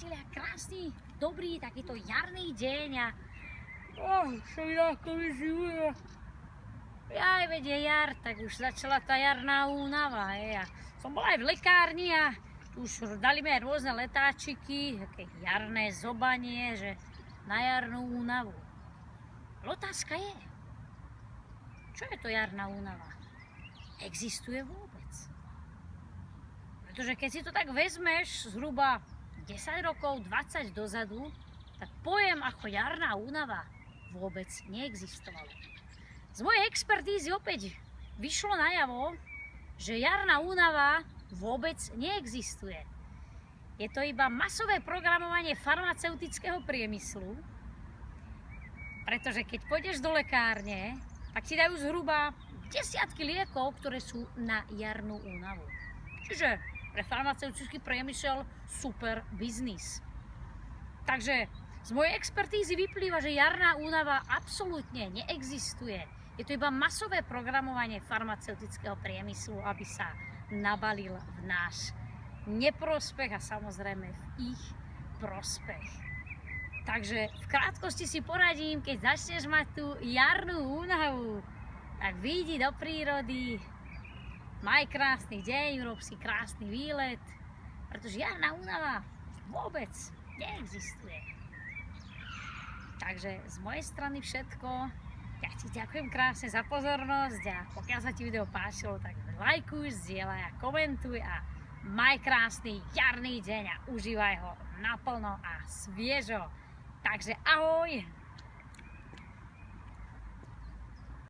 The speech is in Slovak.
priatelia, krásny, dobrý, takýto jarný deň a čo ako mi zimuje. Aj veď je jar, tak už začala tá jarná únava. A som bola aj v lekárni a už dali mi aj rôzne letáčiky, také jarné zobanie, že na jarnú únavu. Ale otázka je, čo je to jarná únava? Existuje vôbec? Pretože keď si to tak vezmeš zhruba 10 rokov, 20 dozadu, tak pojem ako jarná únava vôbec neexistoval. Z mojej expertízy opäť vyšlo najavo, že jarná únava vôbec neexistuje. Je to iba masové programovanie farmaceutického priemyslu, pretože keď pôjdeš do lekárne, tak ti dajú zhruba desiatky liekov, ktoré sú na jarnú únavu. Čiže pre farmaceutický priemysel super biznis. Takže z mojej expertízy vyplýva, že jarná únava absolútne neexistuje. Je to iba masové programovanie farmaceutického priemyslu, aby sa nabalil v náš neprospech a samozrejme v ich prospech. Takže v krátkosti si poradím, keď začneš mať tú jarnú únavu, tak vyjdi do prírody, maj krásny deň, urob si krásny výlet, pretože jarná únava vôbec neexistuje. Takže z mojej strany všetko. Ja ti ďakujem krásne za pozornosť a pokiaľ sa ti video páčilo, tak lajkuj, zdieľaj a komentuj a maj krásny jarný deň a užívaj ho naplno a sviežo. Takže ahoj!